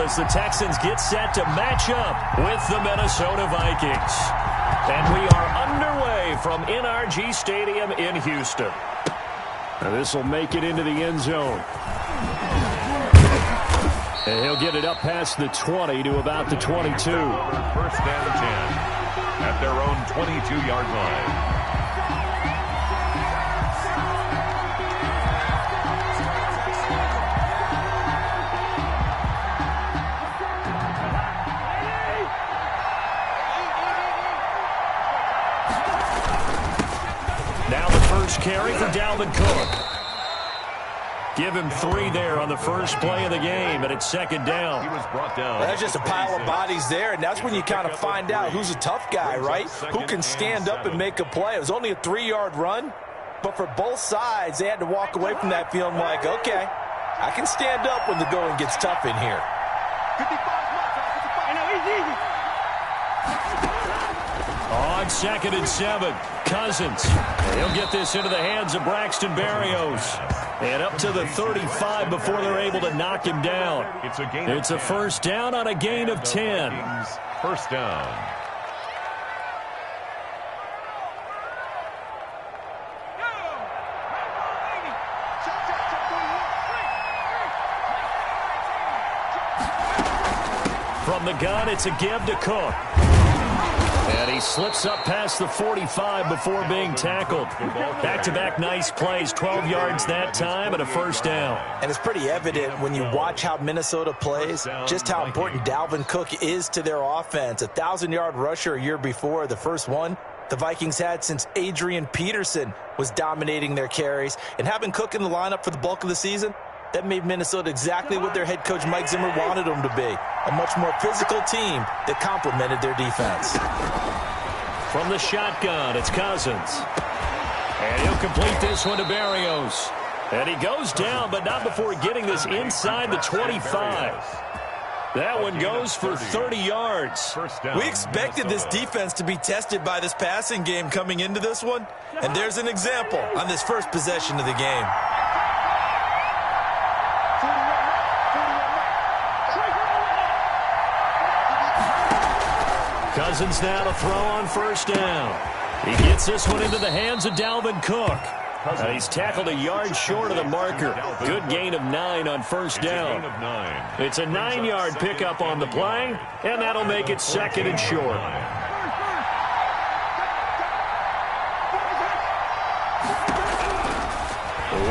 as the Texans get set to match up with the Minnesota Vikings. And we are underway from NRG Stadium in Houston. This will make it into the end zone. And he'll get it up past the 20 to about the 22. First and 10 at their own 22-yard line. Now the first carry for Dalvin Cook. Give him 3 there on the first play of the game, and it's second down. He was brought down. Well, that's just a pile of bodies there, and that's when you kind of find out who's a tough guy, right? Who can stand up and make a play. It was only a 3-yard run, but for both sides, they had to walk away from that feeling like, okay, I can stand up when the going gets tough in here. On 2nd and 7, Cousins. He'll get this into the hands of Braxton Berrios. And up to the 35 before they're able to knock him down. It's a first down on a gain of 10. First down. From the gun, it's a give to Cook. And he slips up past the 45 before being tackled. Back-to-back nice plays, 12 yards that time and a first down. And it's pretty evident when you watch how Minnesota plays, just how important Dalvin Cook is to their offense. A 1,000-yard rusher a year before, the first one the Vikings had since Adrian Peterson was dominating their carries. And having Cook in the lineup for the bulk of the season, that made Minnesota exactly what their head coach Mike Zimmer wanted them to be. A much more physical team that complemented their defense. From the shotgun, it's Cousins. And he'll complete this one to Berrios. And he goes down, but not before getting this inside the 25. That one goes for 30 yards. We expected this defense to be tested by this passing game coming into this one. And there's an example on this first possession of the game. Cousins now to throw on first down. He gets this one into the hands of Dalvin Cook. He's tackled a yard short of the marker. Good gain of 9 on first down. It's a 9-yard pickup on the play, and that'll make it second and short.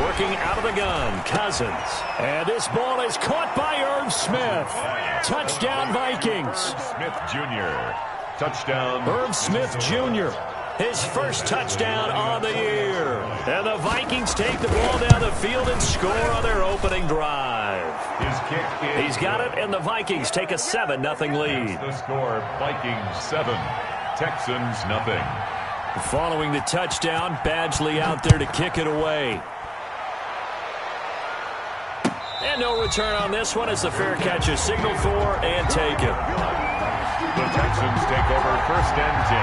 Working out of the gun, Cousins. And this ball is caught by Irv Smith. Touchdown, Vikings. Smith Jr. Touchdown. Irv Smith Jr. His first touchdown on the year. And the Vikings take the ball down the field and score on their opening drive. His kick is He's got it, and the Vikings take a 7-0 lead. the score. Vikings 7, Texans nothing. Following the touchdown, Badgley out there to kick it away. And no return on this one as the fair catch is signaled for and taken. The Texans take over first and 10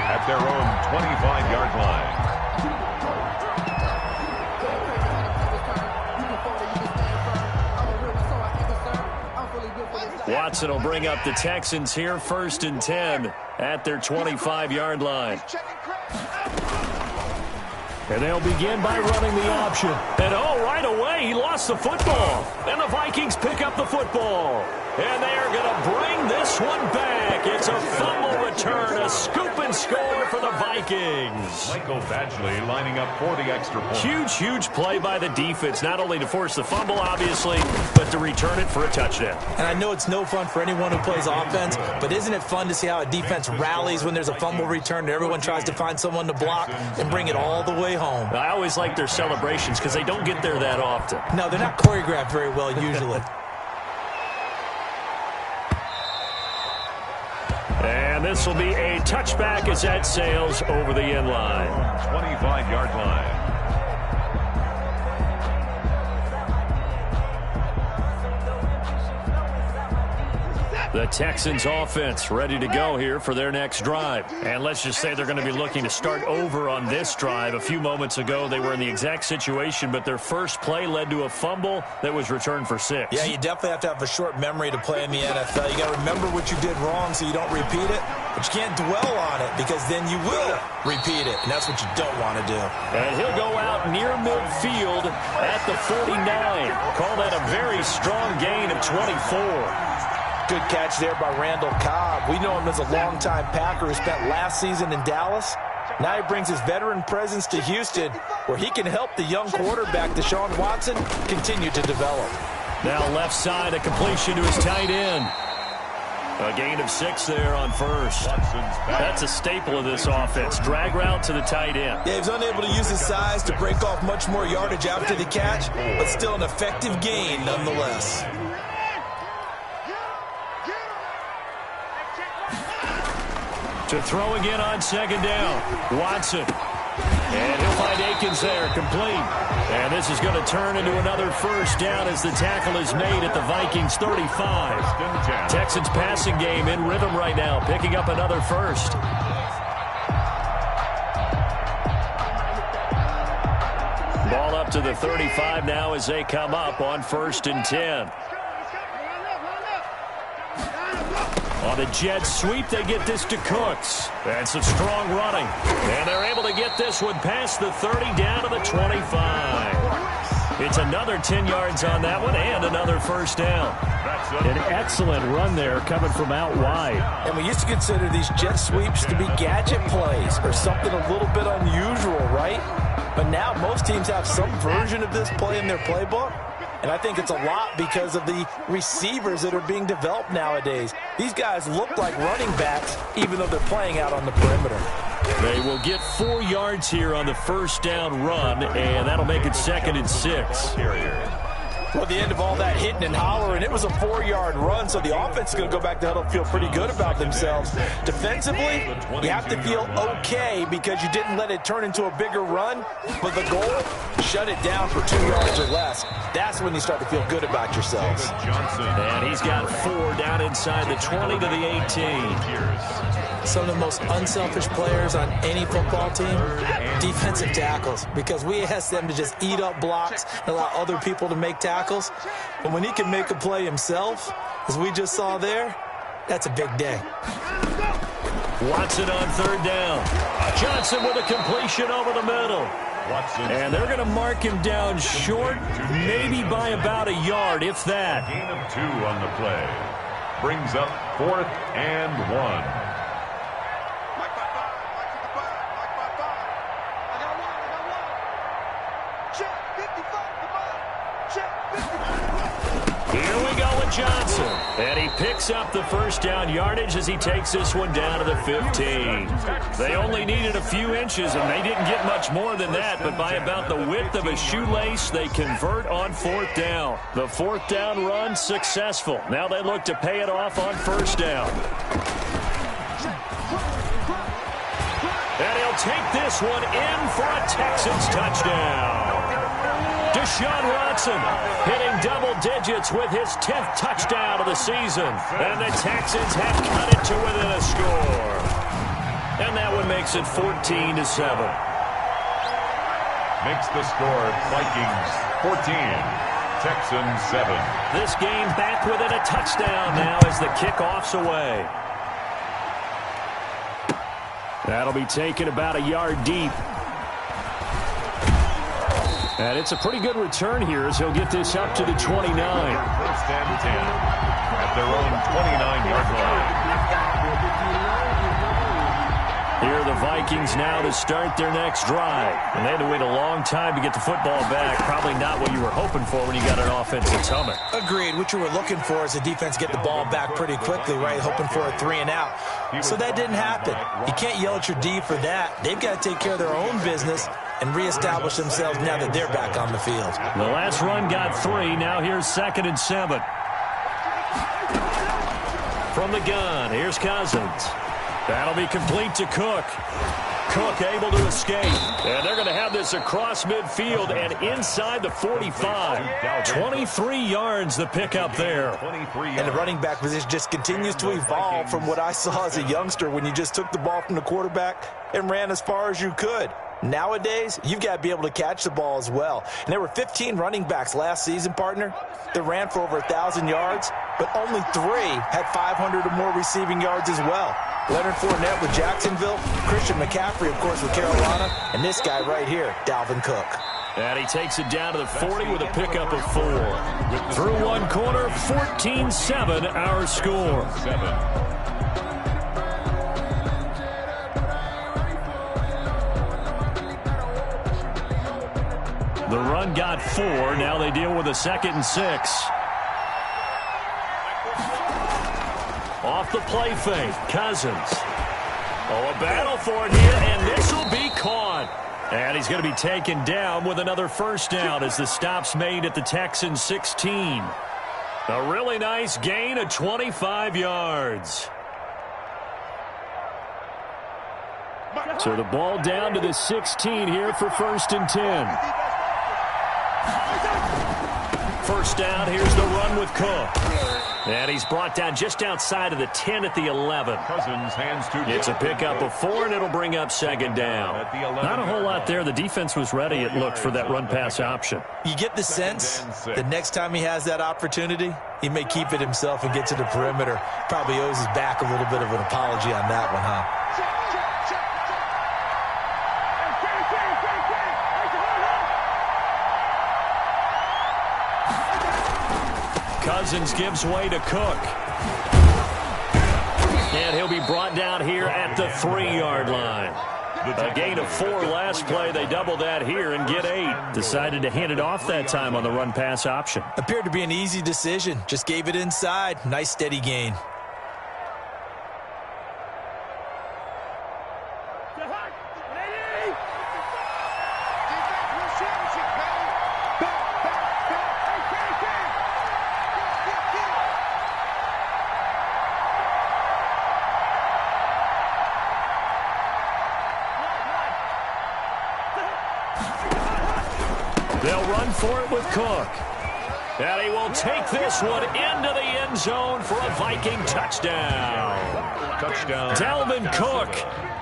at their own 25-yard line. Watson will bring up the Texans here first and 10 at their 25-yard line. And they'll begin by running the option. And right away, he lost the football. And the Vikings pick up the football. And they are going to bring this one back. It's a fumble return, a scoop and score for the Vikings. Michael Badgley lining up for the extra point. Huge play by the defense, not only to force the fumble, obviously, but to return it for a touchdown. And I know it's no fun for anyone who plays offense, but isn't it fun to see how a defense rallies when there's a fumble return and everyone tries to find someone to block and bring it all the way home? I always like their celebrations because they don't get there that often. No, they're not choreographed very well usually. And this will be a touchback as that sails over the end line. 25-yard line. The Texans offense ready to go here for their next drive. And let's just say they're going to be looking to start over on this drive. A few moments ago, they were in the exact situation, but their first play led to a fumble that was returned for 6. Yeah, you definitely have to have a short memory to play in the NFL. You got to remember what you did wrong so you don't repeat it, but you can't dwell on it because then you will repeat it, and that's what you don't want to do. And he'll go out near midfield at the 49. Call that a very strong gain of 24. Good catch there by Randall Cobb. We know him as a longtime Packer who spent last season in Dallas. Now he brings his veteran presence to Houston, where he can help the young quarterback, Deshaun Watson, continue to develop. Now left side, a completion to his tight end. A gain of 6 there on first. That's a staple of this offense. Drag route to the tight end. Yeah, he was unable to use his size to break off much more yardage after the catch, but still an effective gain nonetheless. To throw again on second down. Watson. And he'll find Akins there, complete. And this is going to turn into another first down as the tackle is made at the Vikings 35. Texans passing game in rhythm right now, picking up another first. Ball up to the 35 now as they come up on 1st and 10. On the jet sweep, they get this to Cooks. And some strong running. And they're able to get this one past the 30 down to the 25. It's another 10 yards on that one and another first down. An excellent run there coming from out wide. And we used to consider these jet sweeps to be gadget plays or something a little bit unusual, right? But now most teams have some version of this play in their playbook. And I think it's a lot because of the receivers that are being developed nowadays. These guys look like running backs, even though they're playing out on the perimeter. They will get 4 yards here on the first down run, and that'll make it 2nd and 6. Well, at the end of all that hitting and hollering, it was a 4-yard run, so the offense is going to go back to huddle and feel pretty good about themselves. Defensively, you have to feel okay because you didn't let it turn into a bigger run, but the goal, shut it down for 2 yards or less. That's when you start to feel good about yourselves. And he's got 4 down inside the 20 to the 18. Some of the most unselfish players on any football team, defensive tackles, because we ask them to just eat up blocks and allow other people to make tackles. But when he can make a play himself, as we just saw there, that's a big day. Watson on 3rd down. Johnson with a completion over the middle. And they're going to mark him down short, maybe by about a yard, if that. Gain of 2 on the play. Brings up 4th and 1. Here we go with Johnson. And he picks up the first down yardage as he takes this one down to the 15. They only needed a few inches, and they didn't get much more than that, but by about the width of a shoelace, they convert on 4th down. The 4th down run successful. Now they look to pay it off on 1st down. And he'll take this one in for a Texans touchdown. Deshaun Watson hitting double digits with his 10th touchdown of the season. And the Texans have cut it to within a score. And that one makes it 14-7. Makes the score Vikings 14, Texans 7. This game back within a touchdown now as the kickoff's away. That'll be taken about a yard deep. And it's a pretty good return here as he'll get this up to the 29. 1st and 10 at their own 29-yard line. Here are the Vikings now to start their next drive. And they had to wait a long time to get the football back. Probably not what you were hoping for when you got an offense that's humming. Agreed. What you were looking for is the defense get the ball back pretty quickly, right? Hoping for a 3 and out. So that didn't happen. You can't yell at your D for that. They've got to take care of their own business and reestablish themselves now that they're back on the field. The last run got 3. Now here's 2nd and 7. From the gun, here's Cousins. That'll be complete to Cook. Cook able to escape. And they're going to have this across midfield and inside the 45. 23 yards the pickup there. And the running back position just continues to evolve from what I saw as a youngster when you just took the ball from the quarterback and ran as far as you could. Nowadays, you've got to be able to catch the ball as well. And there were 15 running backs last season, partner, that ran for over 1,000 yards, but only 3 had 500 or more receiving yards as well. Leonard Fournette with Jacksonville, Christian McCaffrey, of course, with Carolina, and this guy right here, Dalvin Cook. And he takes it down to the 40 with a pickup of 4. Through one quarter, 14-7 our score. The run got 4. Now they deal with a 2nd and 6. Off the play fake, Cousins. Oh, a battle for it here, and this will be caught. And he's going to be taken down with another first down as the stop's made at the Texans' 16. A really nice gain of 25 yards. So the ball down to the 16 here for 1st and 10. First down, here's the run with Cook. And he's brought down just outside of the 10 at the 11. Cousins hands to It's a pickup of 4, and it'll bring up 2nd down. Not a whole lot there. The defense was ready, it looked, for that run-pass option. You get the sense the next time he has that opportunity, he may keep it himself and get to the perimeter. Probably owes his back a little bit of an apology on that one, huh? Cousins gives way to Cook. And he'll be brought down here at the 3-yard line. A gain of 4 last play. They double that here and get 8. Decided to hand it off that time on the run-pass option. Appeared to be an easy decision. Just gave it inside. Nice steady gain. They'll run for it with Cook. And he will take this one into the end zone for a Viking touchdown. Dalvin Cook,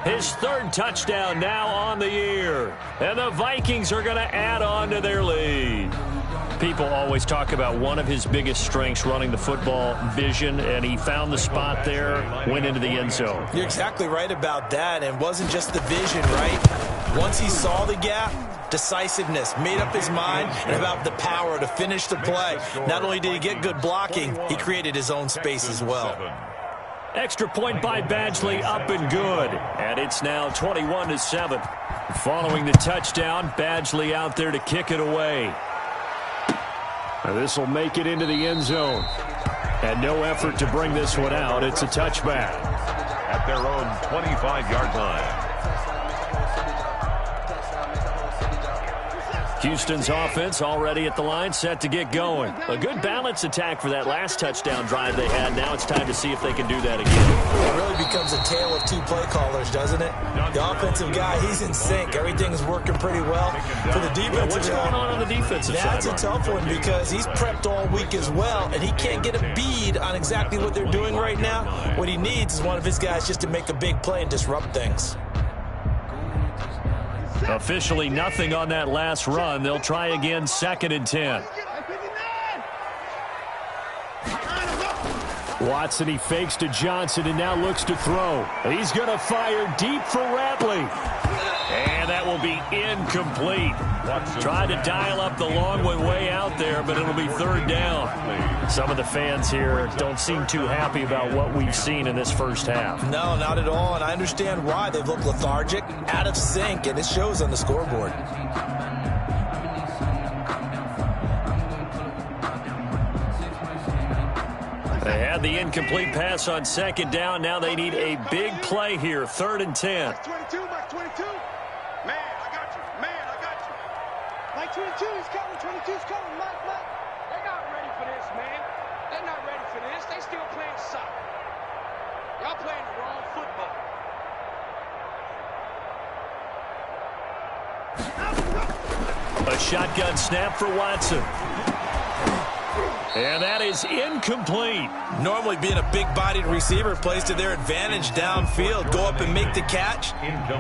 his 3rd touchdown now on the year. And the Vikings are going to add on to their lead. People always talk about one of his biggest strengths, running the football, vision, and he found the spot there, went into the end zone. You're exactly right about that, and it wasn't just the vision, right? Once he saw the gap, decisiveness, made up his mind, and about the power to finish the play. Not only did he get good blocking, he created his own space as well. Extra point by Badgley, up and good. And it's now 21-7. Following the touchdown, Badgley out there to kick it away. This will make it into the end zone. And no effort to bring this one out. It's a touchback. At their own 25-yard line. Houston's offense already at the line, set to get going. A good balance attack for that last touchdown drive they had. Now it's time to see if they can do that again. It really becomes a tale of 2 play callers, doesn't it? The offensive guy, he's in sync. Everything's working pretty well. For the defensive What's going on the defensive side? That's a tough one because he's prepped all week as well, and he can't get a bead on exactly what they're doing right now. What he needs is one of his guys just to make a big play and disrupt things. Officially nothing on that last run. They'll try again, 2nd and 10. Watson, he fakes to Johnson and now looks to throw. He's going to fire deep for Ratley. And that will be incomplete. Tried to dial up the long one way out there, but it'll be 3rd down. Some of the fans here don't seem too happy about what we've seen in this first half. No, not at all, and I understand why. They've looked lethargic, out of sync, and it shows on the scoreboard. They had the incomplete pass on 2nd down. Now they need a big play here, 3rd and 10. Mike 22, Mike 22. Man, I got you. Man, I got you. Mike 22 is coming. 22's coming. Mike. They're not ready for this, man. They're not ready for this. They still playing soccer. Y'all playing the wrong football. A shotgun snap for Watson. And that is incomplete. Normally being a big-bodied receiver plays to their advantage downfield. Go up and make the catch,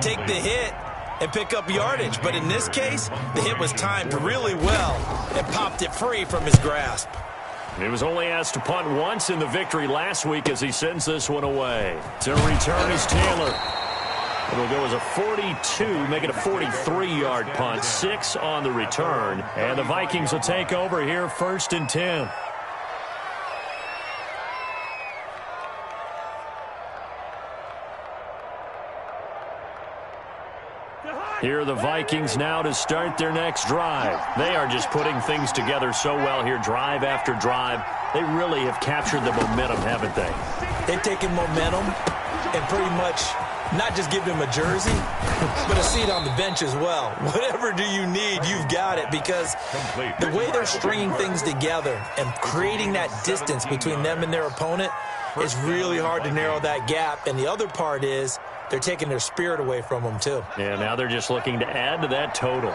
take the hit, and pick up yardage. But in this case, the hit was timed really well and popped it free from his grasp. He was only asked to punt once in the victory last week as he sends this one away. To return is Taylor. It'll go as a 42, make it a 43-yard punt. 6 on the return. And the Vikings will take over here, 1st and 10. Here are the Vikings now to start their next drive. They are just putting things together so well here, drive after drive. They really have captured the momentum, haven't they? They've taken momentum and pretty much not just given him a jersey, but a seat on the bench as well. Whatever do you need, you've got it, because the way they're stringing things together and creating that distance between them and their opponent is really hard to narrow that gap. And the other part is they're taking their spirit away from them, too. Yeah, now they're just looking to add to that total.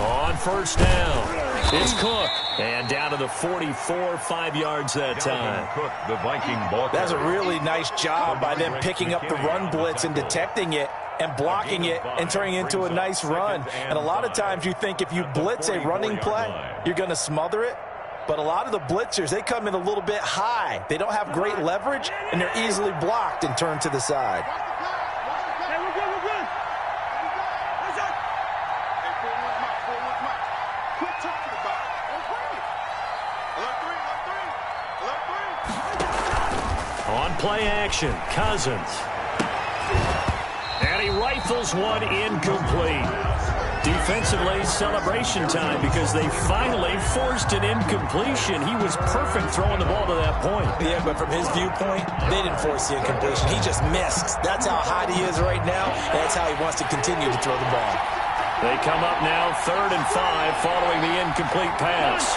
On 1st down, it's Cook. And down to the 44, 5 yards that time. Cook, the Viking ball. That's a really nice job by them picking up the run blitz and detecting it and blocking it and turning it into a nice run. And a lot of times you think if you blitz a running play, you're going to smother it. But a lot of the blitzers, they come in a little bit high. They don't have great leverage, and they're easily blocked and turned to the side. On play action, Cousins. And he rifles one incomplete. Defensively, celebration time because they finally forced an incompletion. He was perfect throwing the ball to that point. Yeah, but from his viewpoint, they didn't force the incompletion. He just missed. That's how hot he is right now. That's how he wants to continue to throw the ball. They come up now 3rd and 5 following the incomplete pass.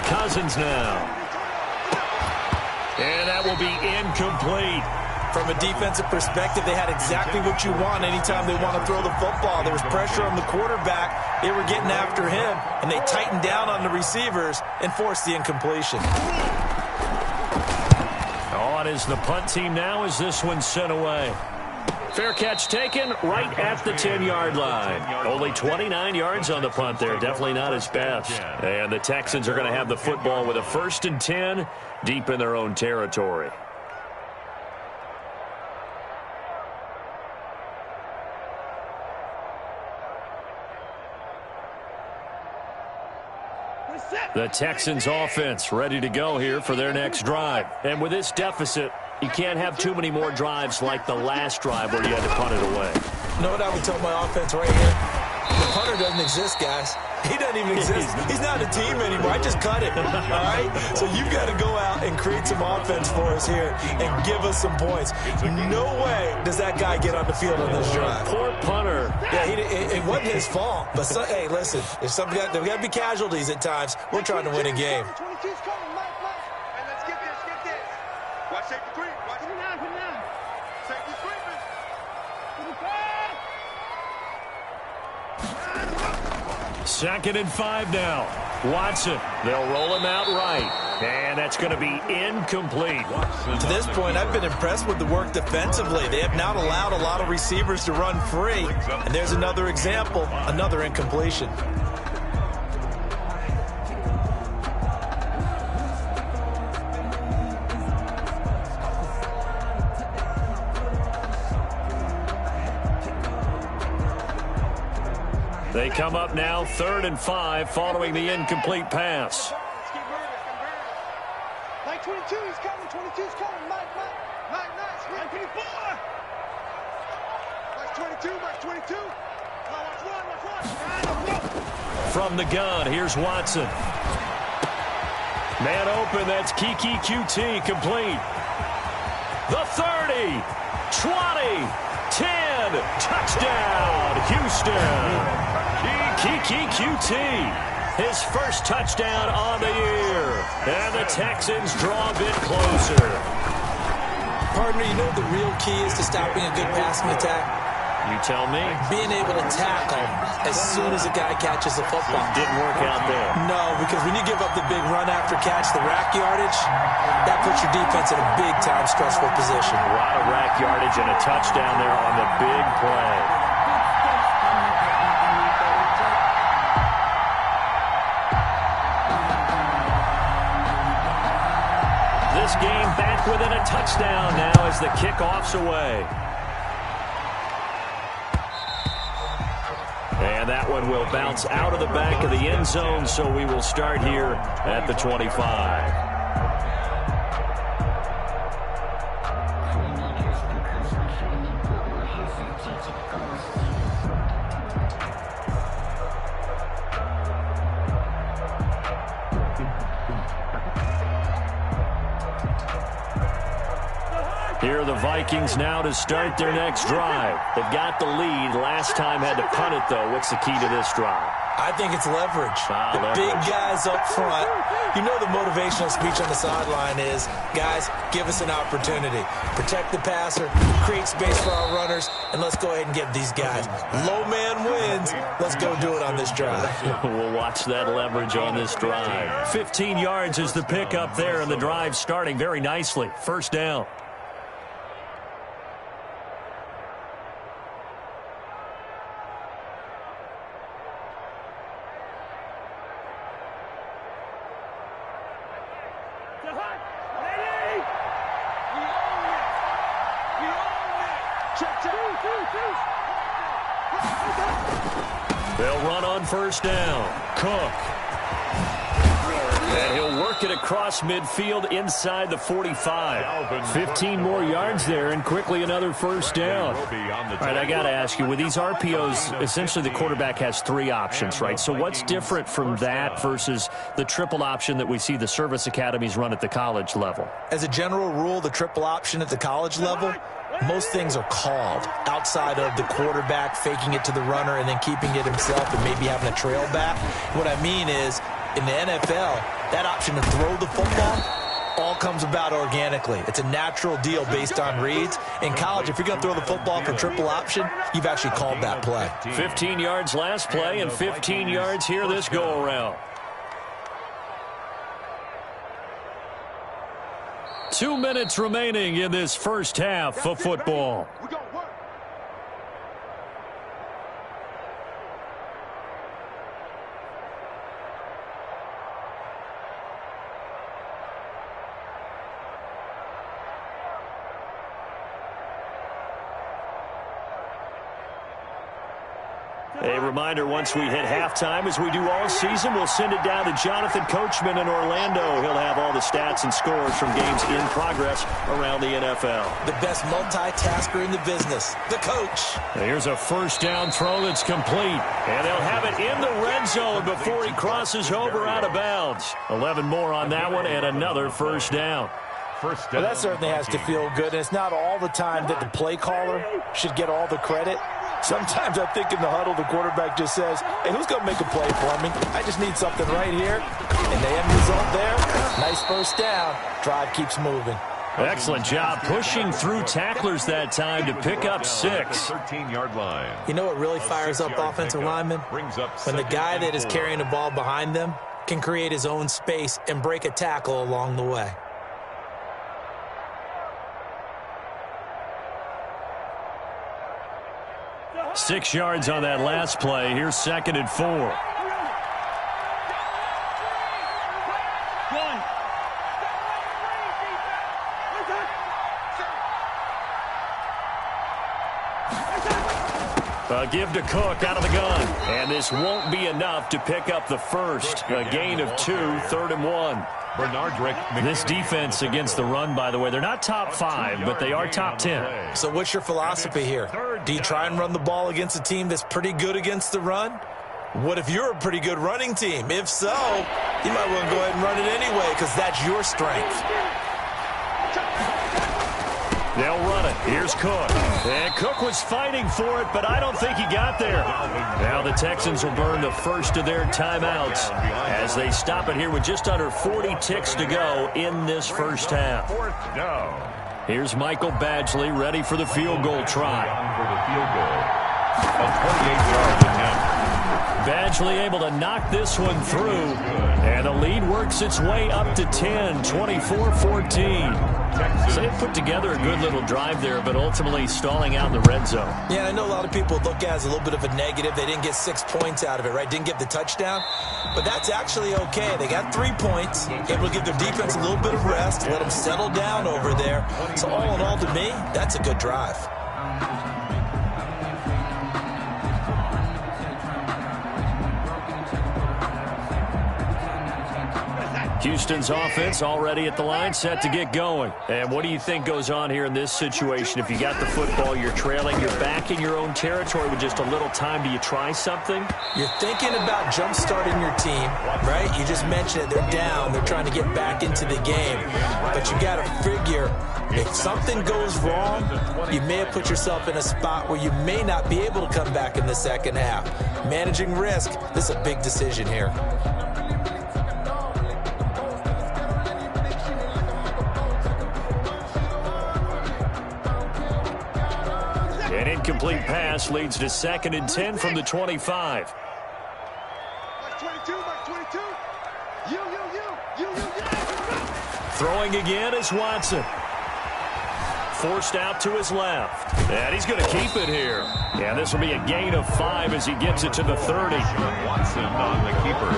Cousins now. And that will be incomplete. From a defensive perspective, they had exactly what you want anytime they want to throw the football. There was pressure on the quarterback. They were getting after him, and they tightened down on the receivers and forced the incompletion. On is the punt team now as this one's sent away. Fair catch taken right at the 10-yard line. Only 29 yards on the punt there. Definitely not his best. And the Texans are going to have the football with a 1st and 10 deep in their own territory. The Texans offense ready to go here for their next drive. And with this deficit, you can't have too many more drives like the last drive where you had to punt it away. You know what I would tell my offense right here? The punter doesn't exist, guys. He doesn't even exist. He's not a team anymore. I just cut it, all right? So you've got to go out and create some offense for us here and give us some points. No way does that guy get on the field on this drive. Poor punter. Yeah, it wasn't his fault. But, hey, listen, if there got to be casualties at times. We're trying to win a game. 22's coming, Mike. And let's get this. Watch safety creep. Watch it now. Safety creeping. 2nd and 5 now. Watson, they'll roll him out right. And that's going to be incomplete. To this point, I've been impressed with the work defensively. They have not allowed a lot of receivers to run free. And there's another example, another incompletion. They come up now 3rd and 5 following the incomplete pass. Let's keep moving. Mike 22, he's coming. 22's coming. Mike. Nice. Mike 24. Mike 22. Watch one. From the gun, here's Watson. Man open, that's Kiki QT complete. The 30, 20, 10, touchdown, Houston. Kiki QT. his first touchdown on the year. And the Texans draw a bit closer. Partner, you know what the real key is to stopping a good passing attack? You tell me. Being able to tackle as soon as a guy catches the football. Didn't work out there. No, because when you give up the big run after catch, the rack yardage, that puts your defense in a big-time stressful position. A lot of rack yardage and a touchdown there on the big play. This game back within a touchdown now as the kickoff's away. And that one will bounce out of the back of the end zone, so we will start here at the 25. Here are the Vikings now to start their next drive. They've got the lead. Last time had to punt it, though. What's the key to this drive? I think it's leverage. The big guys up front. You know the motivational speech on the sideline is, guys, give us an opportunity. Protect the passer, create space for our runners, and let's go ahead and get these guys. Low man wins. Let's go do it on this drive. We'll watch that leverage on this drive. 15 yards is the pickup there, and the drive starting very nicely. First down. They'll run on first down. Cook. And he'll work it across midfield inside the 45. 15 more yards there and quickly another first down. All right, I got to ask you, with these RPOs, essentially the quarterback has three options, right? So what's different from that versus the triple option that we see the service academies run at the college level? As a general rule, the triple option at the college level, most things are called outside of the quarterback faking it to the runner and then keeping it himself and maybe having a trail back. What I mean is, in the NFL, that option to throw the football all comes about organically. It's a natural deal based on reads. In college, if you're going to throw the football for triple option, you've actually called that play. 15 yards last play and 15 yards here this go-around. 2 minutes remaining in this first half of football. A reminder, once we hit halftime, as we do all season, we'll send it down to Jonathan Coachman in Orlando. He'll have all the stats and scores from games in progress around the NFL. The best multitasker in the business, the coach. Here's a first down throw that's complete. And they'll have it in the red zone before he crosses over out of bounds. 11 more on that one and another first down. Well, that certainly has to feel good. And it's not all the time that the play caller should get all the credit. Sometimes I think in the huddle, the quarterback just says, hey, who's going to make a play for me? I just need something right here. And the end result there, nice first down. Drive keeps moving. Excellent job pushing through tacklers that time to pick up 6. 13-yard line. You know what really fires up offensive linemen? When the guy that is carrying the ball behind them can create his own space and break a tackle along the way. Six yards on that last play. Here's 2nd and 4. Give to Cook out of the gun. And this won't be enough to pick up the first. A gain of 2, 3rd and 1. This defense against the run, by the way, they're not top 5, but they are top 10. So what's your philosophy here? Do you try and run the ball against a team that's pretty good against the run? What if you're a pretty good running team? If so, you might want to go ahead and run it anyway because that's your strength. They'll run it. Here's Cook. And Cook was fighting for it, but I don't think he got there. Now the Texans will burn the first of their timeouts as they stop it here with just under 40 ticks to go in this first half. Fourth down. Here's Michael Badgley ready for the field goal try. For the field goal. A 28-yard attempt. Badgley able to knock this one through, and the lead works its way up to 10, 24-14. So they put together a good little drive there, but ultimately stalling out in the red zone. Yeah, I know a lot of people look at it as a little bit of a negative. They didn't get 6 points out of it, right? Didn't get the touchdown. But that's actually okay. They got 3 points, able to give their defense a little bit of rest, let them settle down over there. So all in all, to me, that's a good drive. Houston's offense already at the line, set to get going. And what do you think goes on here in this situation? If you got the football, you're trailing, you're back in your own territory with just a little time. Do you try something? You're thinking about jump-starting your team, right? You just mentioned it. They're down. They're trying to get back into the game. But you got to figure, if something goes wrong, you may have put yourself in a spot where you may not be able to come back in the second half. Managing risk, this is a big decision here. An incomplete pass leads to 2nd and 10 from the 25. Mike 22, Mike 22. You. Throwing again is Watson. Forced out to his left. And he's going to keep it here. Yeah, this will be a gain of 5 as he gets it to the 30. Watson on the keeper.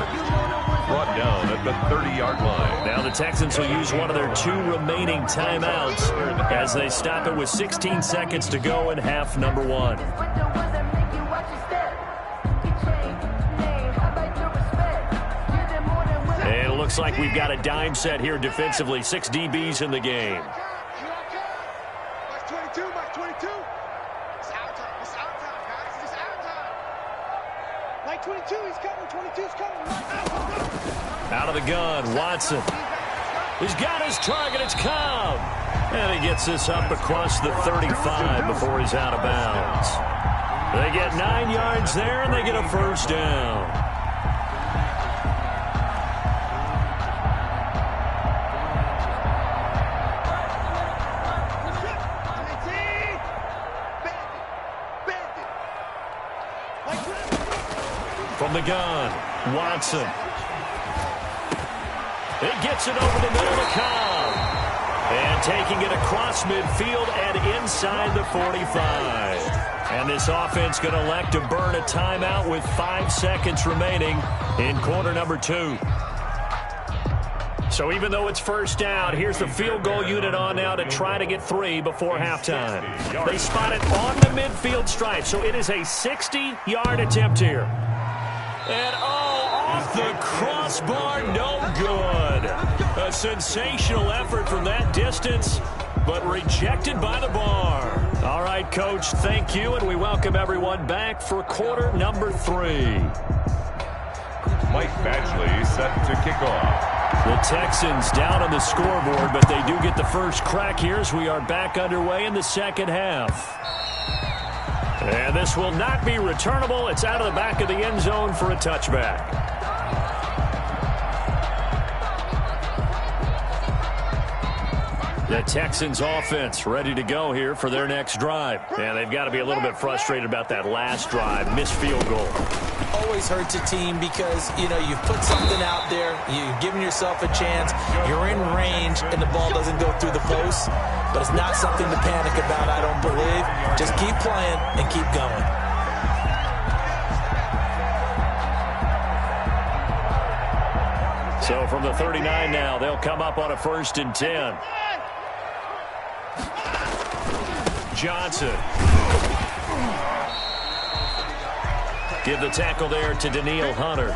Brought down at the 30-yard line. Now the Texans will use one of their 2 remaining timeouts as they stop it with 16 seconds to go in half number 1. And it looks like we've got a dime set here defensively. 6 DBs in the game. Mike 22, Mike 22. It's out time, guys. It's out time. Mike 22, he's coming. 22's coming. Out of the gun, Watson. He's got his target. It's Cobb. And he gets this up across the 35 before he's out of bounds. They get 9 yards there, and they get a first down. From the gun, Watson. It gets it over the middle to Cobb. And taking it across midfield and inside the 45. And this offense going to elect to burn a timeout with 5 seconds remaining in quarter number 2. So even though it's first down, here's the field goal unit on now to try to get 3 before halftime. They spot it on the midfield stripe, so it is a 60-yard attempt here. And, off the crossbar, no good. A sensational effort from that distance, but rejected by the bar. All right, Coach, thank you, and we welcome everyone back for quarter number 3. Mike Badgley set to kick off. The Texans down on the scoreboard, but they do get the first crack here as we are back underway in the second half. And this will not be returnable. It's out of the back of the end zone for a touchback. The Texans offense ready to go here for their next drive. And they've got to be a little bit frustrated about that last drive. Missed field goal. Always hurts a team because, you've put something out there. You've given yourself a chance. You're in range, and the ball doesn't go through the post. But it's not something to panic about, I don't believe. Just keep playing and keep going. So from the 39 now, they'll come up on a 1st and 10. Johnson. Give the tackle there to Daniil Hunter.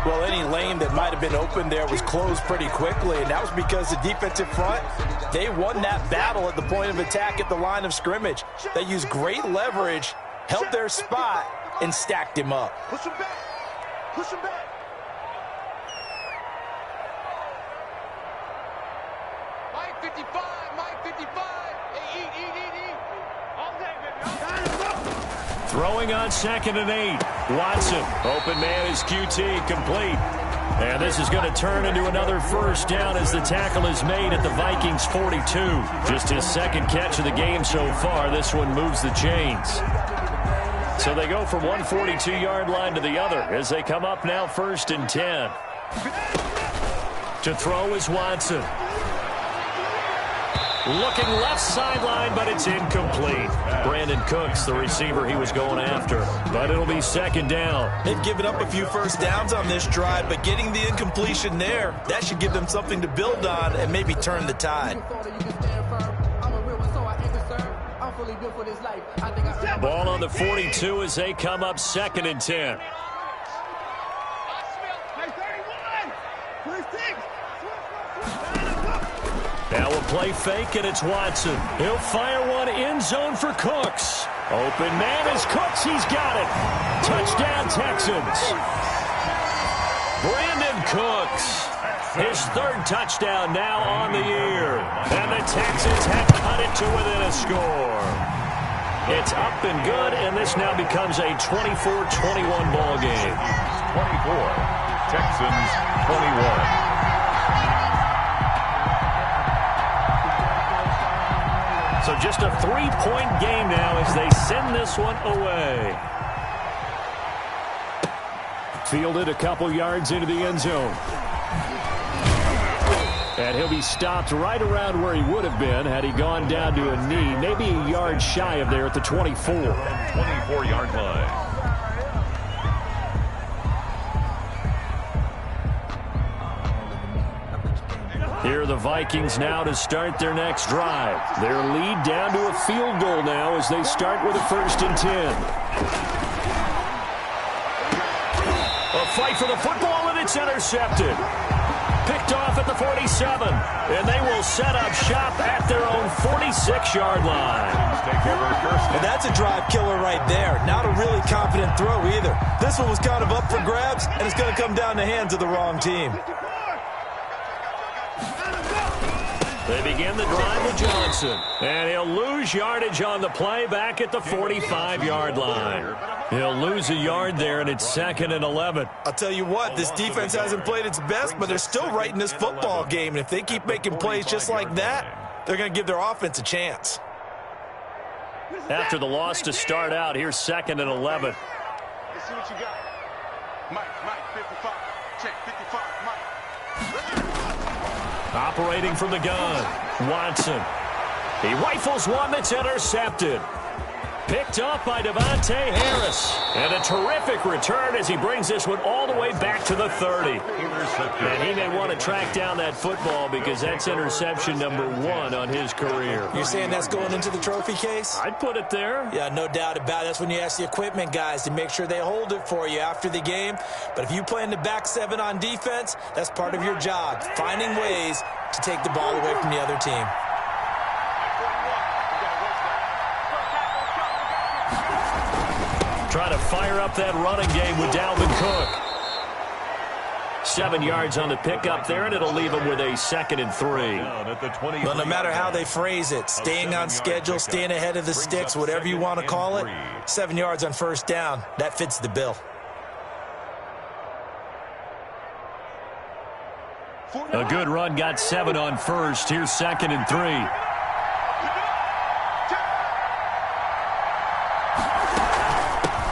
Well, any lane that might have been open there was closed pretty quickly, and that was because the defensive front, they won that battle at the point of attack at the line of scrimmage. They used great leverage, held their spot, and stacked him up. Push him back. Push him back. Mike 55. Mike 55. Hey, eat. Throwing on 2nd and 8. Watson. Open man is QT. Complete. And this is going to turn into another first down as the tackle is made at the Vikings 42. Just his 2nd catch of the game so far. This one moves the chains. So they go from one 42-yard line to the other as they come up now 1st and 10. To throw is Watson. Looking left sideline, but it's incomplete. Brandon Cooks, the receiver he was going after. But it'll be 2nd down. They've given up a few first downs on this drive, but getting the incompletion there, that should give them something to build on and maybe turn the tide. Ball on the 42 as they come up 2nd and 10. Now a play fake, and it's Watson. He'll fire one end zone for Cooks. Open man is Cooks. He's got it. Touchdown, Texans. Brandon Cooks. His 3rd touchdown now on the year. And the Texans have cut it to within a score. It's up and good, and this now becomes a 24-21 ball game. 24. Texans 21. So just a 3-point game now as they send this one away. Fielded a couple yards into the end zone. And he'll be stopped right around where he would have been had he gone down to a knee, maybe a yard shy of there at the 24. 24-yard line. Here are the Vikings now to start their next drive. Their lead down to a field goal now as they start with a 1st and 10. A fight for the football, and it's intercepted. Picked off at the 47, and they will set up shop at their own 46-yard line. And that's a drive killer right there. Not a really confident throw either. This one was kind of up for grabs, and it's going to come down the hands of the wrong team. They begin the drive with Johnson, and he'll lose yardage on the play back at the 45-yard line. He'll lose a yard there, and it's 2nd and 11. I'll tell you what, this defense hasn't played its best, but they're still right in this football game. And if they keep making plays just like that, they're going to give their offense a chance. After the loss to start out, here's 2nd and 11. Let's see what you got. Mike, 55. Check, 55, Mike. Operating from the gun, Watson. He rifles one that's intercepted. Picked up by Devontae Harris. And a terrific return as he brings this one all the way back to the 30. And he may want to track down that football because that's interception number 1 on his career. You're saying that's going into the trophy case? I'd put it there. Yeah, no doubt about it. That's when you ask the equipment guys to make sure they hold it for you after the game. But if you play in the back 7 on defense, that's part of your job, finding ways to take the ball away from the other team. Trying to fire up that running game with Dalvin Cook. 7 yards on the pickup there, and it'll leave him with a 2nd and 3. Well, no matter how they phrase it, staying on schedule, staying ahead of the sticks, whatever you want to call it, 7 yards on 1st down, that fits the bill. A good run got 7 on 1st. Here's 2nd and 3.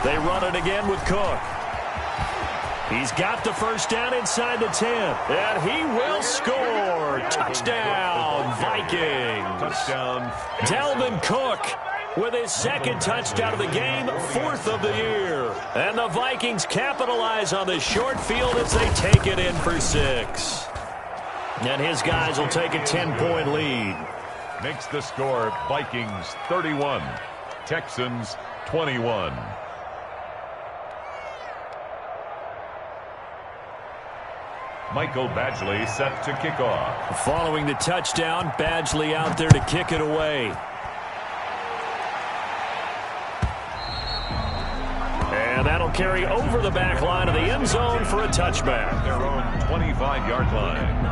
They run it again with Cook. He's got the 1st down inside the 10. And he will score. Touchdown, Vikings. Touchdown. Dalvin Cook with his 2nd touchdown of the game, 4th of the year. And the Vikings capitalize on the short field as they take it in for 6. And his guys will take a 10-point lead. Makes the score Vikings 31, Texans 21. Michael Badgley set to kick off. Following the touchdown, Badgley out there to kick it away. And that'll carry over the back line of the end zone for a touchback. Their own 25-yard line.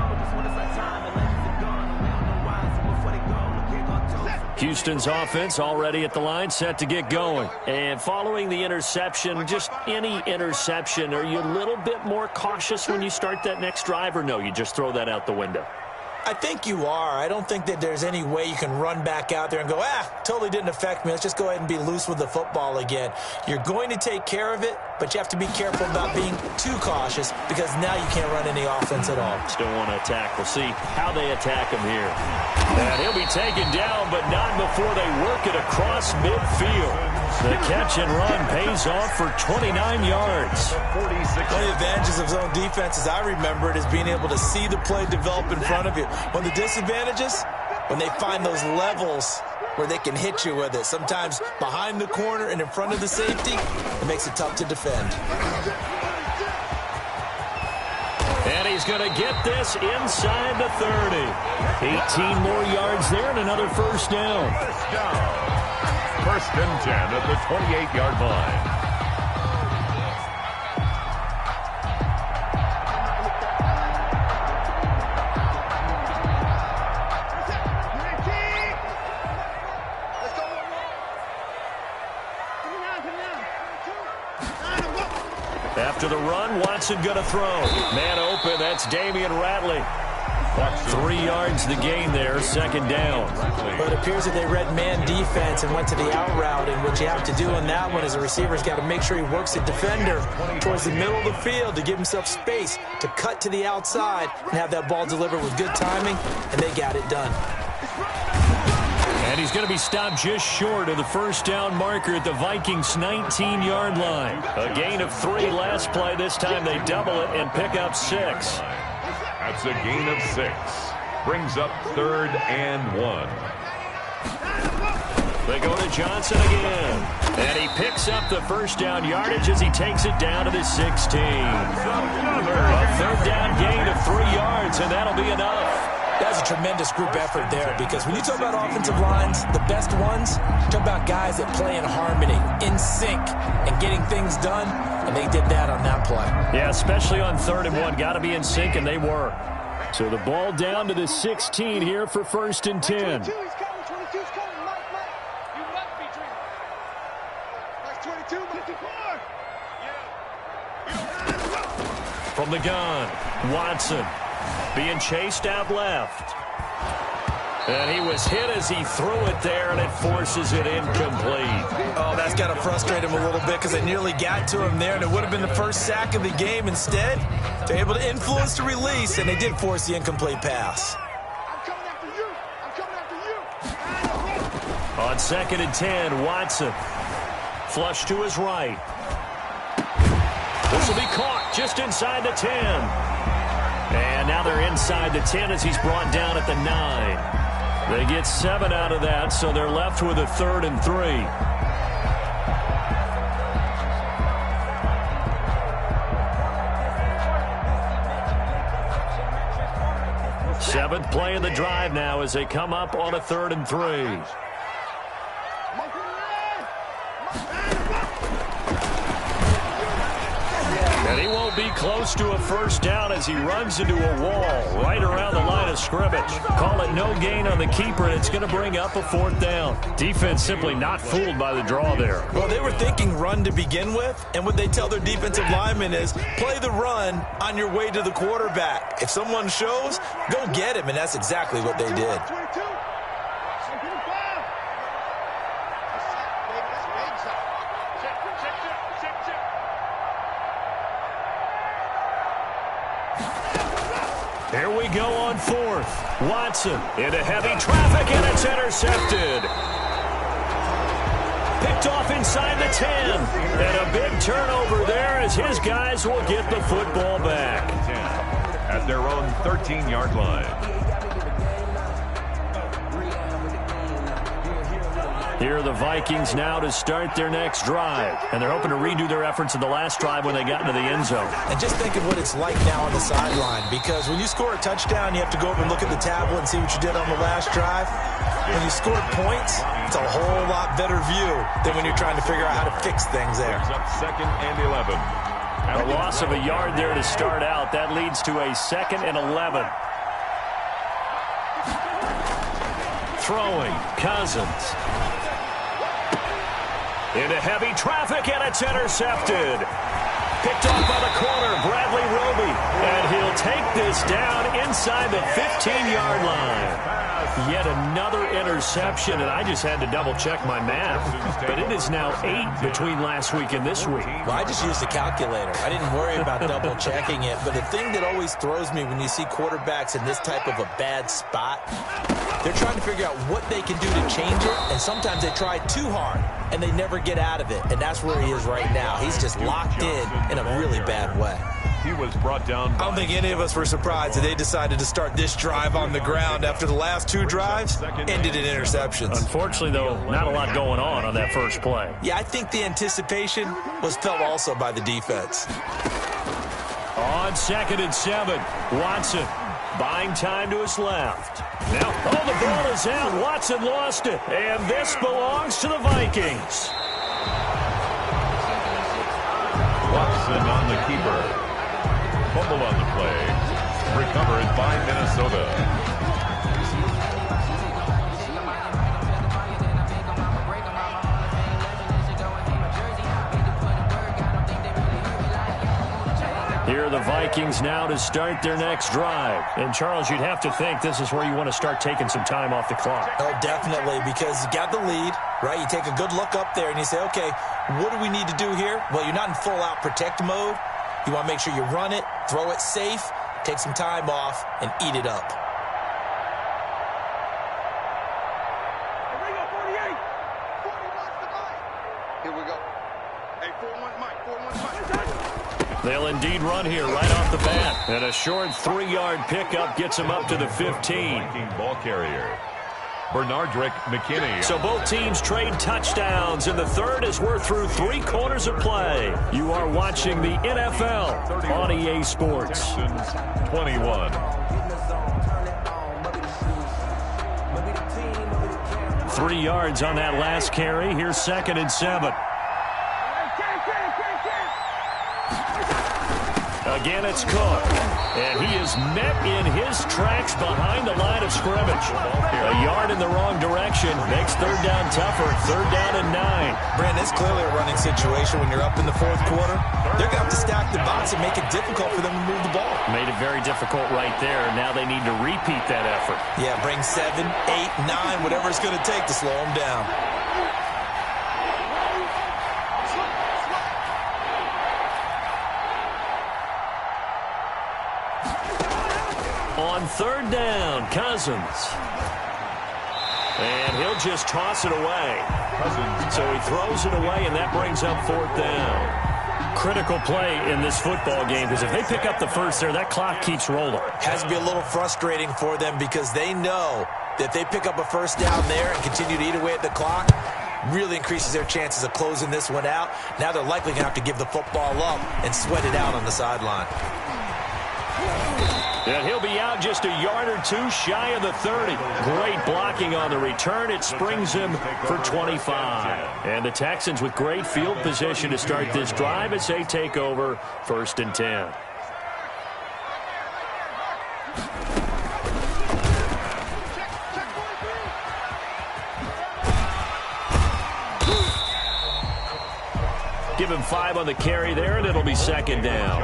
Houston's offense already at the line, set to get going. And following the interception, just any interception, are you a little bit more cautious when you start that next drive, or no, you just throw that out the window? I think you are. I don't think that there's any way you can run back out there and go, totally didn't affect me. Let's just go ahead and be loose with the football again. You're going to take care of it, but you have to be careful about being too cautious because now you can't run any offense at all. Still want to attack. We'll see how they attack him here. And he'll be taken down, but not before they work it across midfield. The catch and run pays off for 29 yards. One of the advantages of zone defense, as I remember it, is being able to see the play develop in front of you. One of the disadvantages, when they find those levels where they can hit you with it. Sometimes behind the corner and in front of the safety, it makes it tough to defend. And he's going to get this inside the 30. 18 more yards there and another first down. First and 10 at the 28-yard line. After the run, Watson going to throw. Man open, that's Damian Ratley. 3 yards the gain there, second down. But it appears that they read man defense and went to the out route, and what you have to do on that one is the receiver's got to make sure he works the defender towards the middle of the field to give himself space to cut to the outside and have that ball delivered with good timing, and they got it done. And he's going to be stopped just short of the first down marker at the Vikings' 19-yard line. A gain of 3 last play. This time they double it and pick up 6. That's a gain of 6. Brings up 3rd and 1. They go to Johnson again. And he picks up the first down yardage as he takes it down to the 16. A 3rd down gain of 3 yards, and that'll be enough. That's a tremendous group effort there, because when you talk about offensive lines, the best ones, talk about guys that play in harmony, in sync, and getting things done, and they did that on that play. Yeah, especially on 3rd and 1. Got to be in sync, and they were. So the ball down to the 16 here for 1st and 10. 22, he's coming, 22's coming, Mike. You must be dreaming. Mike's 22, Mike 24. From the gun, Watson being chased out left. And he was hit as he threw it there, and it forces it incomplete. Oh, that's got to frustrate him a little bit because they nearly got to him there, and it would have been the first sack of the game. Instead, they're able to influence the release, and they did force the incomplete pass. I'm coming after you. I'm coming after you. On 2nd and 10, Watson. Flush to his right. This will be caught just inside the 10. And now they're inside the 10 as he's brought down at the 9. They get 7 out of that, so they're left with a 3rd and 3. 7th play of the drive now as they come up on a 3rd and 3. And he won't be close to a first down as he runs into a wall right around the line of scrimmage. Call it no gain on the keeper, and it's going to bring up a 4th down. Defense simply not fooled by the draw there. Well, they were thinking run to begin with, and what they tell their defensive linemen is play the run on your way to the quarterback. If someone shows, go get him, and that's exactly what they did. 22. Here we go on 4th. Watson into heavy traffic, and it's intercepted. Picked off inside the 10. And a big turnover there as his guys will get the football back. At their own 13-yard line. Here are the Vikings now to start their next drive. And they're hoping to redo their efforts in the last drive when they got into the end zone. And just think of what it's like now on the sideline, because when you score a touchdown, you have to go over and look at the tablet and see what you did on the last drive. When you scored points, it's a whole lot better view than when you're trying to figure out how to fix things there. Up 2nd and 11. A loss of a yard there to start out. That leads to a 2nd and 11. Throwing, Cousins. Into heavy traffic, and it's intercepted. Picked off by the corner, Bradley Roby. And he'll take this down inside the 15-yard line. Yet another interception, and I just had to double-check my math. But it is now 8 between last week and this week. Well, I just used a calculator. I didn't worry about double-checking it. But the thing that always throws me when you see quarterbacks in this type of a bad spot, they're trying to figure out what they can do to change it, and sometimes they try too hard, and they never get out of it. And that's where he is right now. He's just locked in a really bad way. He was brought down. I don't think any of us were surprised that they decided to start this drive on the ground after the last 2 drives ended in interceptions. Unfortunately, though, not a lot going on that first play. Yeah, I think the anticipation was felt also by the defense. On 2nd and 7, Watson buying time to his left. Now, the ball is out. Watson lost it, and this belongs to the Vikings. Watson on the keeper. Fumble on the play. Recovered by Minnesota. Here are the Vikings now to start their next drive. And, Charles, you'd have to think this is where you want to start taking some time off the clock. Oh, definitely, because you got the lead, right? You take a good look up there and you say, okay, what do we need to do here? Well, you're not in full-out protect mode. You want to make sure you run it, throw it safe, take some time off, and eat it up. Here we go. Hey, 4-1 Mike. They'll indeed run here right off the bat. And a short 3-yard pickup gets him up to the 15. Ball carrier. Bernardrick McKinney. So both teams trade touchdowns in the third as we're through 3 quarters of play. You are watching the NFL on EA Sports. 21. 3 yards on that last carry. Here's 2nd and 7. Again, it's Cook. And he is met in his tracks behind the line of scrimmage. A yard in the wrong direction makes 3rd down tougher. 3rd down and 9. Brandon, it's clearly a running situation when you're up in the 4th quarter. They're going to have to stack the box and make it difficult for them to move the ball. Made it very difficult right there. Now they need to repeat that effort. Yeah, bring 7, 8, 9, whatever it's going to take to slow them down. On 3rd down, Cousins. And he'll just toss it away. So he throws it away, and that brings up 4th down. Critical play in this football game, because if they pick up the first there, that clock keeps rolling. Has to be a little frustrating for them because they know that if they pick up a 1st down there and continue to eat away at the clock, really increases their chances of closing this one out. Now they're likely going to have to give the football up and sweat it out on the sideline. And he'll be out just a yard or 2 shy of the 30. Great blocking on the return. It springs him for 25. And the Texans with great field position to start this drive as they take over 1st and 10. Give him 5 on the carry there, and it'll be 2nd down.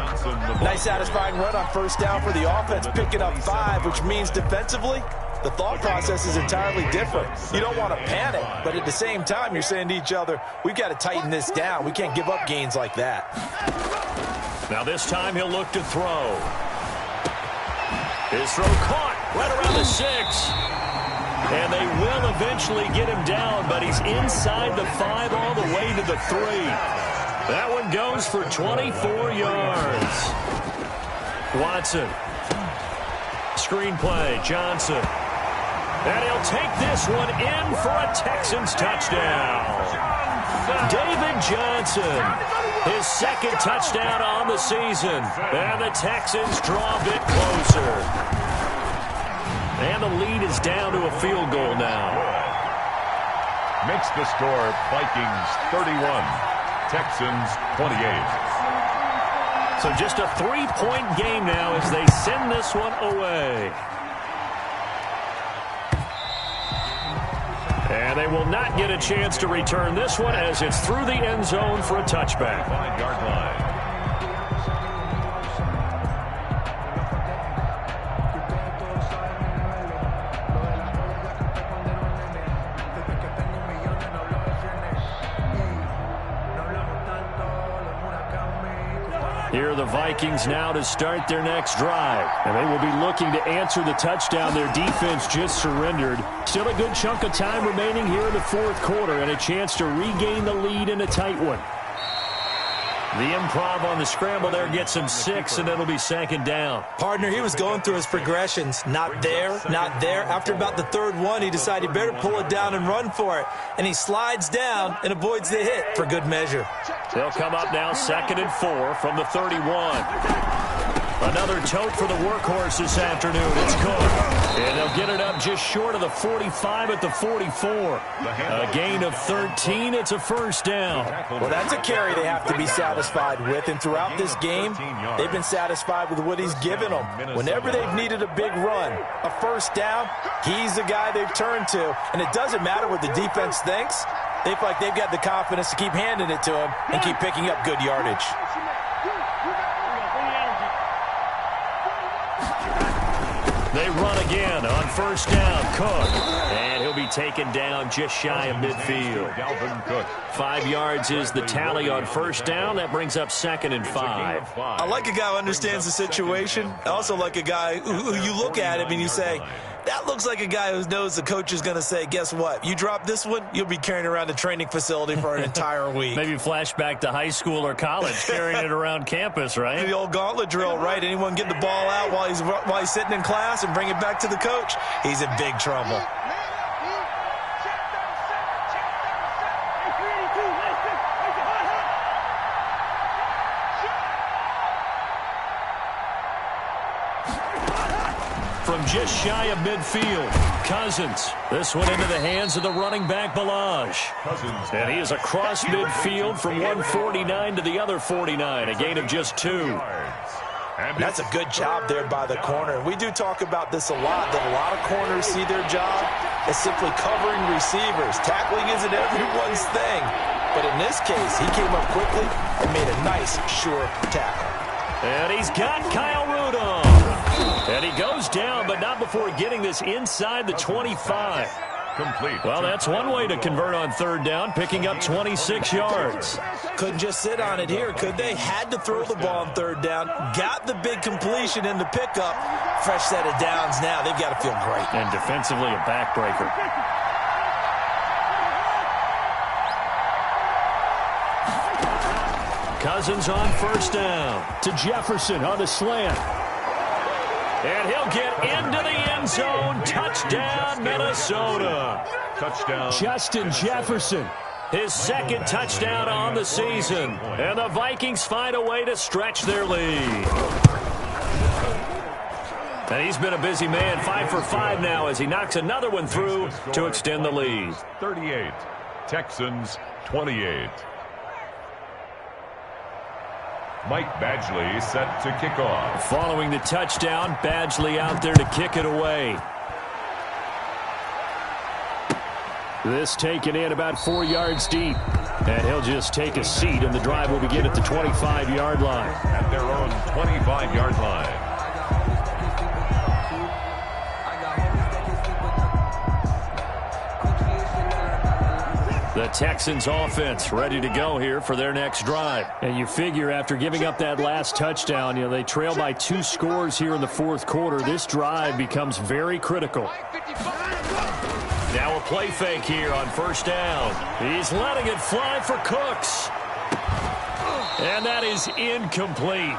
Nice satisfying run on 1st down for the offense, picking up 5, which means defensively, the thought process is entirely different. You don't want to panic, but at the same time, you're saying to each other, we've got to tighten this down. We can't give up gains like that. Now this time he'll look to throw. His throw caught right around the 6. And they will eventually get him down, but he's inside the 5 all the way to the 3. That one goes for 24 yards. Watson. Screenplay, Johnson. And he'll take this one in for a Texans touchdown. David Johnson, his 2nd touchdown on the season. And the Texans draw a bit closer. And the lead is down to a field goal now. Makes the score Vikings 31. Texans 28. So just a 3-point game now as they send this one away. And they will not get a chance to return this one as it's through the end zone for a touchback. 5-yard line. Here are the Vikings now to start their next drive. And they will be looking to answer the touchdown their defense just surrendered. Still a good chunk of time remaining here in the fourth quarter and a chance to regain the lead in a tight one. The improv on the scramble there gets him 6, and it'll be second down. Partner, he was going through his progressions. Not there, not there. After about the third one, he decided he better pull it down and run for it. And he slides down and avoids the hit for good measure. They'll come up now 2nd and 4 from the 31. Another tote for the workhorse this afternoon. It's Cook. And they'll get it up just short of the 45 at the 44. A gain of 13. It's a first down. Well, that's a carry they have to be satisfied with. And throughout this game, they've been satisfied with what he's given them. Whenever they've needed a big run, a first down, he's the guy they've turned to. And it doesn't matter what the defense thinks. They feel like they've got the confidence to keep handing it to him and keep picking up good yardage. They run again on first down. Cook. And he'll be taken down just shy of midfield. 5 yards is the tally on first down. That brings up 2nd and 5. I like a guy who understands the situation. I also like a guy who you look at him and you say, that looks like a guy who knows the coach is going to say, guess what? You drop this one, you'll be carrying around the training facility for an entire week. Maybe flashback to high school or college, carrying it around campus, right? The old gauntlet drill, right? Anyone get the ball out while he's sitting in class and bring it back to the coach? He's in big trouble. From just shy of midfield, Cousins. This one into the hands of the running back, Balaj. And he is across midfield from 149 to the other 49, a gain of just 2. That's a good job there by the corner. We do talk about this a lot, that a lot of corners see their job as simply covering receivers. Tackling isn't everyone's thing. But in this case, he came up quickly and made a nice, sure tackle. And he's got Kyle Rudolph. And he goes down, but not before getting this inside the 25. Complete. Well, that's one way to convert on third down, picking up 26 yards. Couldn't just sit on it here, could they? Had to throw the ball on third down. Got the big completion in the pickup. Fresh set of downs now. They've got to feel great. And defensively, a backbreaker. Cousins on first down to Jefferson on the slant. And he'll get into the end zone. Touchdown, Minnesota. Touchdown. Justin Jefferson, his second touchdown on the season. And the Vikings find a way to stretch their lead. And he's been a busy man, 5 for 5 now as he knocks another one through to extend the lead. 38, Texans 28. Mike Badgley set to kick off. Following the touchdown, Badgley out there to kick it away. This taken in about 4 yards deep. And he'll just take a seat, and the drive will begin at the 25-yard line. At their own 25-yard line. The Texans offense ready to go here for their next drive. And you figure after giving up that last touchdown, they trail by 2 scores here in the fourth quarter. This drive becomes very critical. Now a play fake here on first down. He's letting it fly for Cooks. And that is incomplete.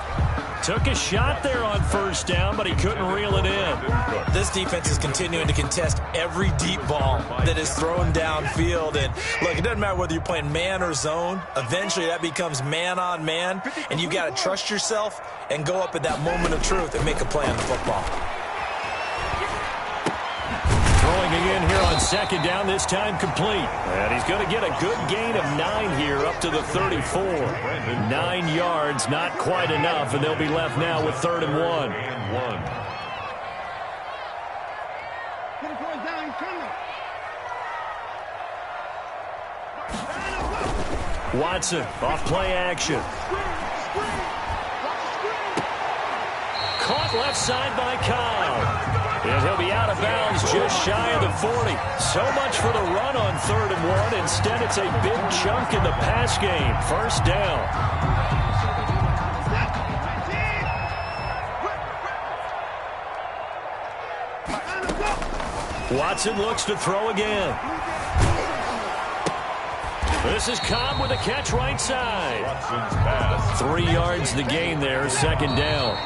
Took a shot there on first down, but he couldn't reel it in. This defense is continuing to contest every deep ball that is thrown downfield. And look, it doesn't matter whether you're playing man or zone. Eventually, that becomes man on man, and you've got to trust yourself and go up at that moment of truth and make a play on the football. Throwing again here on second down, this time complete. And he's going to get a good gain of 9 here up to the 34. 9 yards, not quite enough, and they'll be left now with 3rd and 1. Watson off play action. Caught left side by Kyle. And he'll be out of bounds just shy of the 40. So much for the run on 3rd and 1. Instead, it's a big chunk in the pass game. First down. Watson looks to throw again. This is Cobb with a catch right side. Watson's pass. 3 yards the gain there, 2nd down.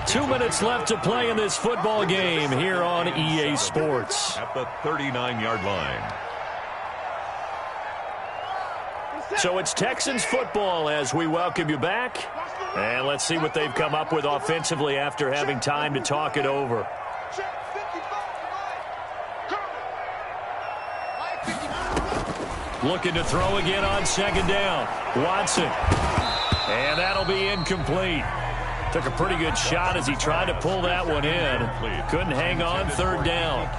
2 minutes left to play in this football game here on EA Sports. At the 39-yard line. So it's Texans football as we welcome you back. And let's see what they've come up with offensively after having time to talk it over. Looking to throw again on 2nd down. Watson. And that'll be incomplete. Took a pretty good shot as he tried to pull that one in. Couldn't hang on 3rd down.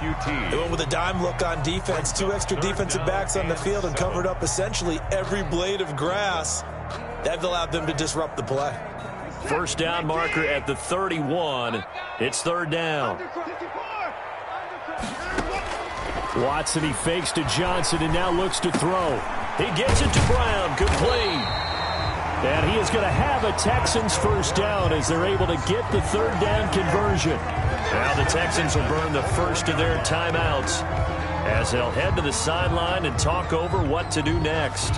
They went with a dime look on defense. 2 extra defensive backs on the field and covered up essentially every blade of grass. That allowed them to disrupt the play. First down marker at the 31. It's 3rd down. Watson, he fakes to Johnson and now looks to throw. He gets it to Brown. Complete. And he is going to have a Texans first down as they're able to get the 3rd down conversion. Now the Texans will burn the first of their timeouts as they'll head to the sideline and talk over what to do next.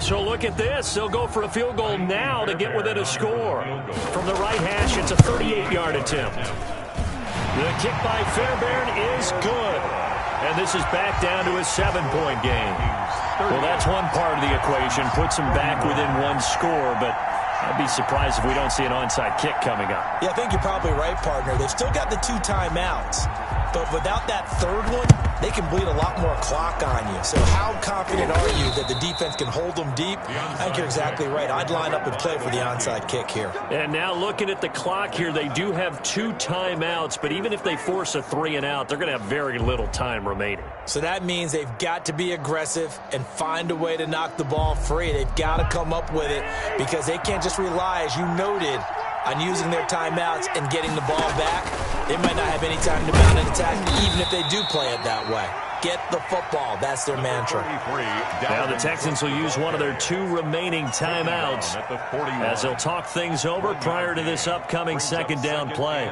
So look at this. They'll go for a field goal now to get within a score. From the right hash, it's a 38-yard attempt. The kick by Fairbairn is good. And this is back down to a 7-point game. Well, that's one part of the equation. Puts them back within 1 score, but I'd be surprised if we don't see an onside kick coming up. Yeah, I think you're probably right, partner. They've still got the 2 timeouts. But without that 3rd one, they can bleed a lot more clock on you. So how confident are you that the defense can hold them deep? I think you're exactly right. I'd line up and play for the onside kick here. And now looking at the clock here, they do have 2 timeouts, but even if they force a 3 and out, they're going to have very little time remaining. So that means they've got to be aggressive and find a way to knock the ball free. They've got to come up with it because they can't just rely, as you noted, on using their timeouts and getting the ball back. They might not have any time to mount an attack, even if they do play it that way. Get the football. That's their mantra. Now the Texans will use one of their 2 remaining timeouts as they'll talk things over prior to this upcoming 2nd down play.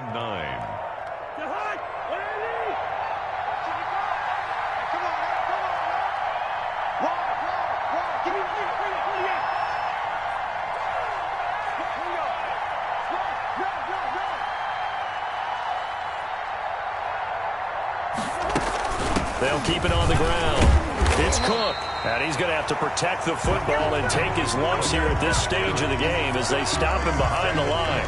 They'll keep it on the ground. It's Cook. And he's going to have to protect the football and take his lumps here at this stage of the game as they stop him behind the line.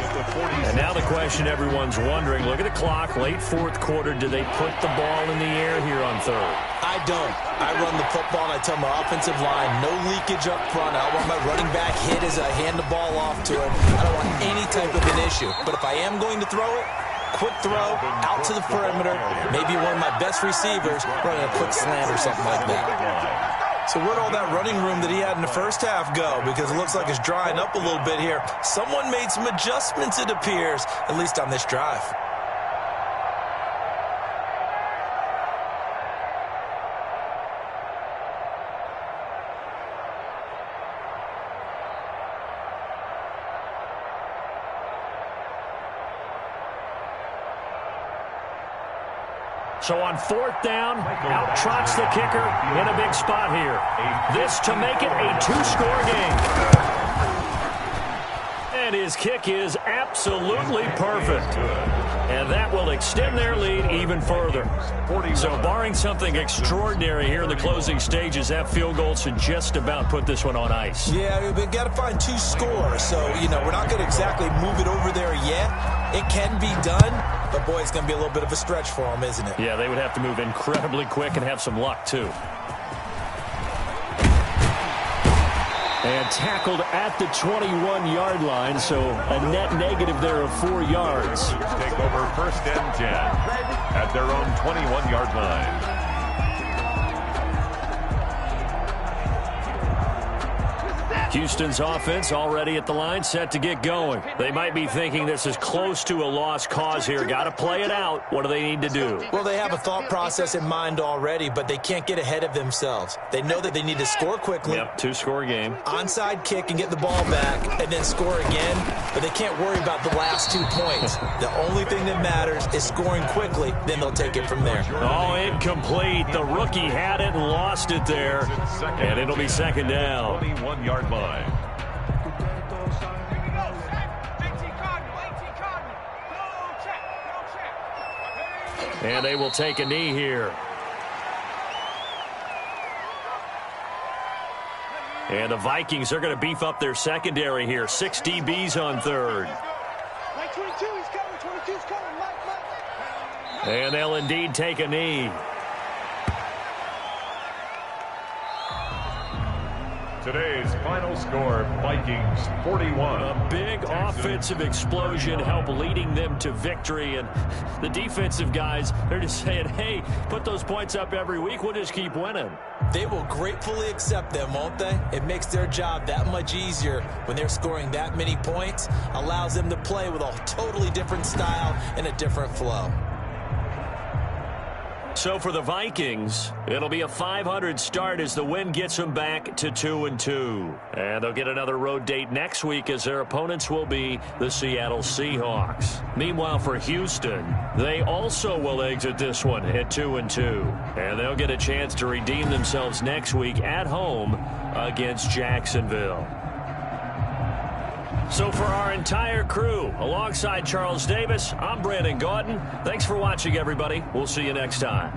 And now the question everyone's wondering, look at the clock, late 4th quarter, do they put the ball in the air here on 3rd? I don't. I run the football and I tell my offensive line, no leakage up front. I don't want my running back hit as I hand the ball off to him. I don't want any type of an issue. But if I am going to throw it, quick throw, out to the perimeter, maybe one of my best receivers running a quick slant or something like that. So where'd all that running room that he had in the first half go? Because it looks like it's drying up a little bit here. Someone made some adjustments, it appears, at least on this drive. So on 4th down, out trots the kicker in a big spot here. This to make it a 2-score game. And his kick is absolutely perfect. And that will extend their lead even further. So barring something extraordinary here in the closing stages, that field goal should just about put this one on ice. Yeah, we've got to find 2 scores. So, we're not going to exactly move it over there yet. It can be done, but boy, it's going to be a little bit of a stretch for them, isn't it? Yeah, they would have to move incredibly quick and have some luck, too. And tackled at the 21-yard line, so a net negative there of 4 yards. Take over 1st and 10 at their own 21-yard line. Houston's offense already at the line, set to get going. They might be thinking this is close to a lost cause here. Got to play it out. What do they need to do? Well, they have a thought process in mind already, but they can't get ahead of themselves. They know that they need to score quickly. Yep, two-score game. Onside kick and get the ball back and then score again, but they can't worry about the last 2 points. The only thing that matters is scoring quickly, then they'll take it from there. Oh, incomplete. The rookie had it and lost it there, and it'll be second down. 21-yard line. And they will take a knee here. And the Vikings are going to beef up their secondary here. 6 DBs on third. Mike 22, he's coming. 22's coming. Mike. And they'll indeed take a knee. Today's final score, Vikings 41. A big offensive explosion helped leading them to victory. And the defensive guys, they're just saying, hey, put those points up every week. We'll just keep winning. They will gratefully accept them, won't they? It makes their job that much easier when they're scoring that many points. Allows them to play with a totally different style and a different flow. So for the Vikings, it'll be a 500 start as the win gets them back to 2-2. And they'll get another road date next week as their opponents will be the Seattle Seahawks. Meanwhile, for Houston, they also will exit this one at 2-2. And they'll get a chance to redeem themselves next week at home against Jacksonville. So for our entire crew, alongside Charles Davis, I'm Brandon Gaudin. Thanks for watching, everybody. We'll see you next time.